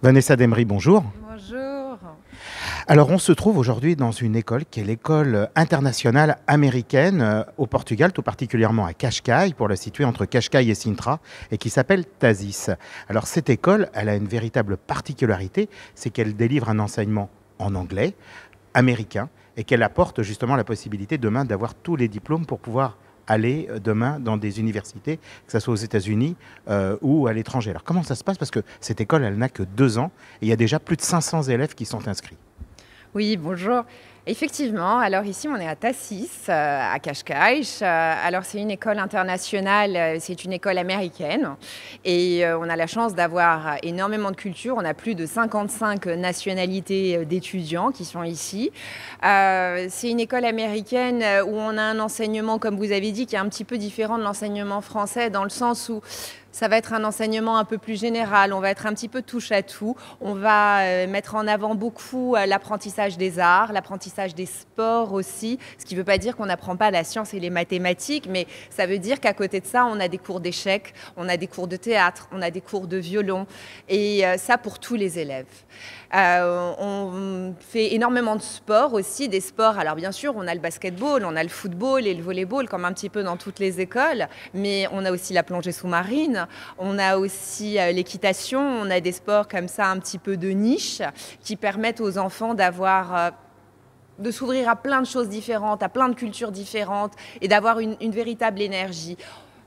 Vanessa Demery, bonjour. Bonjour. Alors, on se trouve aujourd'hui dans une école qui est l'école internationale américaine au Portugal, tout particulièrement à Cascais, pour la situer entre Cascais et Sintra, et qui s'appelle TASIS. Alors, cette école, elle a une véritable particularité, c'est qu'elle délivre un enseignement en anglais, américain, et qu'elle apporte justement la possibilité demain d'avoir tous les diplômes pour pouvoir aller demain dans des universités, que ce soit aux États-Unis ou à l'étranger. Alors comment ça se passe? Parce que cette école, elle n'a que 2 ans et il y a déjà plus de 500 élèves qui sont inscrits. Oui, bonjour. Effectivement, alors ici on est à Tassis, à Cascais. Alors c'est une école internationale, c'est une école américaine et on a la chance d'avoir énormément de culture. On a plus de 55 nationalités d'étudiants qui sont ici. C'est une école américaine où on a un enseignement, comme vous avez dit, qui est un petit peu différent de l'enseignement français dans le sens où ça va être un enseignement un peu plus général, on va être un petit peu touche à tout. On va mettre en avant beaucoup l'apprentissage des arts, l'apprentissage des sports aussi, ce qui ne veut pas dire qu'on n'apprend pas la science et les mathématiques, mais ça veut dire qu'à côté de ça, on a des cours d'échecs, on a des cours de théâtre, on a des cours de violon, et ça pour tous les élèves. On fait énormément de sports aussi, des sports. Alors bien sûr, on a le basketball, on a le football et le volleyball, comme un petit peu dans toutes les écoles, mais on a aussi la plongée sous-marine, on a aussi l'équitation, on a des sports comme ça un petit peu de niche qui permettent aux enfants d'avoir de s'ouvrir à plein de choses différentes, à plein de cultures différentes et d'avoir une véritable énergie.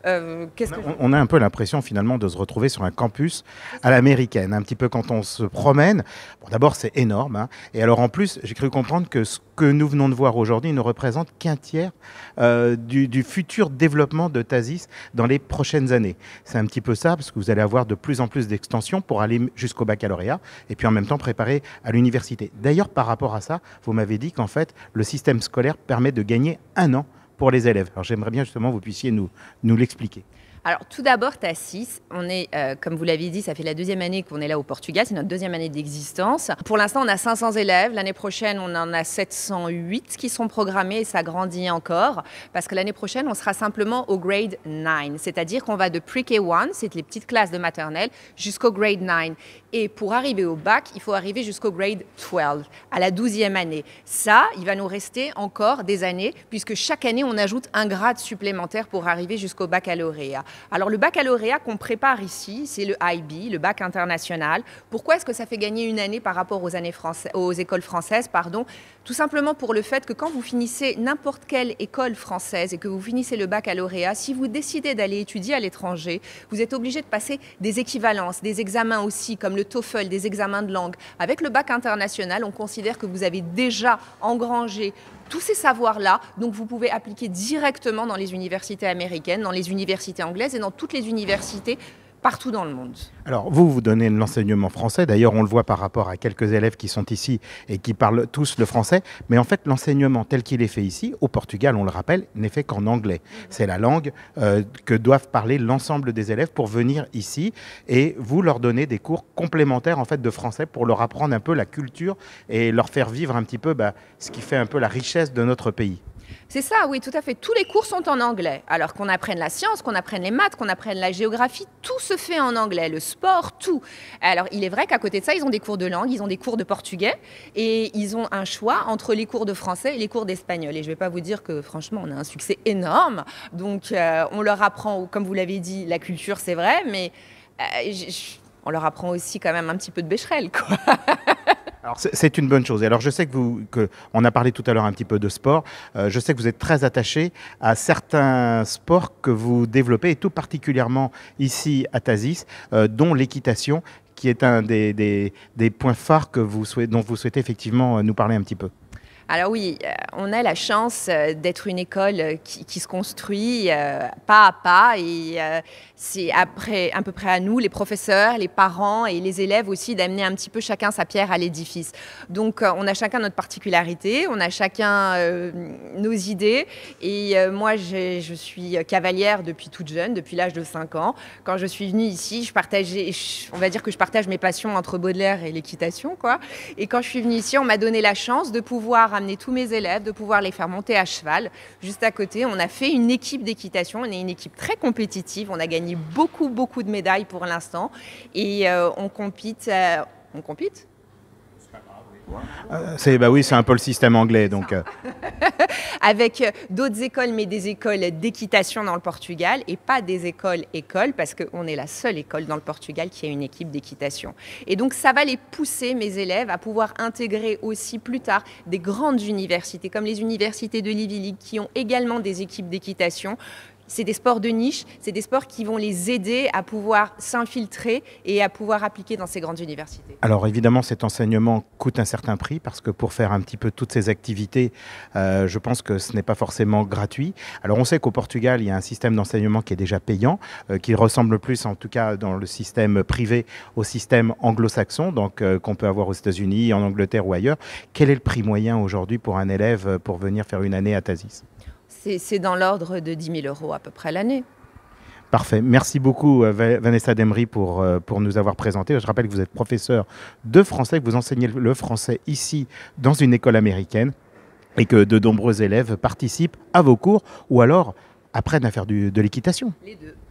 On a un peu l'impression finalement de se retrouver sur un campus à l'américaine, un petit peu quand on se promène. Bon, d'abord, c'est énorme, hein. Et alors en plus, j'ai cru comprendre que ce que nous venons de voir aujourd'hui ne représente qu'un tiers du futur développement de TASIS dans les prochaines années. C'est un petit peu ça, parce que vous allez avoir de plus en plus d'extensions pour aller jusqu'au baccalauréat et puis en même temps préparer à l'université. D'ailleurs, par rapport à ça, vous m'avez dit qu'en fait, le système scolaire permet de gagner 1 an pour les élèves. Alors j'aimerais bien justement que vous puissiez nous l'expliquer. Alors tout d'abord, Tassis, on est, comme vous l'avez dit, ça fait la 2e année qu'on est là au Portugal, c'est notre 2e année d'existence. Pour l'instant, on a 500 élèves, l'année prochaine, on en a 708 qui sont programmés et ça grandit encore, parce que l'année prochaine, on sera simplement au grade 9, c'est-à-dire qu'on va de pre-K1, c'est les petites classes de maternelle, jusqu'au grade 9. Et pour arriver au bac, il faut arriver jusqu'au grade 12, à la 12e année. Ça, il va nous rester encore des années, puisque chaque année, on ajoute un grade supplémentaire pour arriver jusqu'au baccalauréat. Alors le baccalauréat qu'on prépare ici, c'est le IB, le bac international. Pourquoi est-ce que ça fait gagner une année par rapport aux écoles françaises, pardon? Tout simplement pour le fait que quand vous finissez n'importe quelle école française et que vous finissez le baccalauréat, si vous décidez d'aller étudier à l'étranger, vous êtes obligé de passer des équivalences, des examens aussi, comme le TOEFL, des examens de langue. Avec le bac international, on considère que vous avez déjà engrangé tous ces savoirs-là, donc vous pouvez appliquer directement dans les universités américaines, dans les universités anglaises et dans toutes les universités partout dans le monde. Alors vous donnez l'enseignement français, d'ailleurs on le voit par rapport à quelques élèves qui sont ici et qui parlent tous le français, mais en fait l'enseignement tel qu'il est fait ici, au Portugal on le rappelle, n'est fait qu'en anglais. C'est la langue que doivent parler l'ensemble des élèves pour venir ici et vous leur donnez des cours complémentaires en fait de français pour leur apprendre un peu la culture et leur faire vivre un petit peu ce qui fait un peu la richesse de notre pays. C'est ça, oui, tout à fait. Tous les cours sont en anglais. Alors qu'on apprenne la science, qu'on apprenne les maths, qu'on apprenne la géographie, tout se fait en anglais. Le sport, tout. Alors, il est vrai qu'à côté de ça, ils ont des cours de langue, ils ont des cours de portugais et ils ont un choix entre les cours de français et les cours d'espagnol. Et je ne vais pas vous dire que, franchement, on a un succès énorme. Donc, on leur apprend, comme vous l'avez dit, la culture, c'est vrai, mais on leur apprend aussi quand même un petit peu de Becherel, quoi. Alors c'est une bonne chose. Et alors je sais on a parlé tout à l'heure un petit peu de sport. Je sais que vous êtes très attaché à certains sports que vous développez, et tout particulièrement ici à Tassis, dont l'équitation, qui est un des points phares dont vous souhaitez effectivement nous parler un petit peu. Alors oui, on a la chance d'être une école qui se construit pas à pas et c'est après à peu près à nous, les professeurs, les parents et les élèves aussi, d'amener un petit peu chacun sa pierre à l'édifice. Donc on a chacun notre particularité, on a chacun nos idées et moi je suis cavalière depuis toute jeune, depuis l'âge de 5 ans. Quand je suis venue ici, on va dire que je partage mes passions entre Baudelaire et l'équitation, quoi. Et quand je suis venue ici, on m'a donné la chance de pouvoir amener tous mes élèves, de pouvoir les faire monter à cheval. Juste à côté, on a fait une équipe d'équitation. On est une équipe très compétitive. On a gagné beaucoup de médailles pour l'instant. Et on compite on compite. C'est un peu le système anglais. Donc, Avec d'autres écoles, mais des écoles d'équitation dans le Portugal et pas des écoles parce qu'on est la seule école dans le Portugal qui a une équipe d'équitation. Et donc ça va les pousser, mes élèves, à pouvoir intégrer aussi plus tard des grandes universités comme les universités de l'Ivy League qui ont également des équipes d'équitation. C'est des sports de niche, c'est des sports qui vont les aider à pouvoir s'infiltrer et à pouvoir appliquer dans ces grandes universités. Alors évidemment, cet enseignement coûte un certain prix parce que pour faire un petit peu toutes ces activités, je pense que ce n'est pas forcément gratuit. Alors on sait qu'au Portugal, il y a un système d'enseignement qui est déjà payant, qui ressemble plus en tout cas dans le système privé au système anglo-saxon, donc qu'on peut avoir aux États-Unis, en Angleterre ou ailleurs. Quel est le prix moyen aujourd'hui pour un élève pour venir faire une année à Thasis ? C'est dans l'ordre de 10 000 € à peu près l'année. Parfait. Merci beaucoup Vanessa Demry pour nous avoir présenté. Je rappelle que vous êtes professeur de français, que vous enseignez le français ici dans une école américaine et que de nombreux élèves participent à vos cours ou alors apprennent à faire de l'équitation.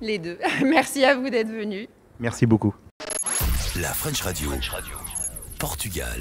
Les deux. Merci à vous d'être venus. Merci beaucoup. La French Radio, Portugal.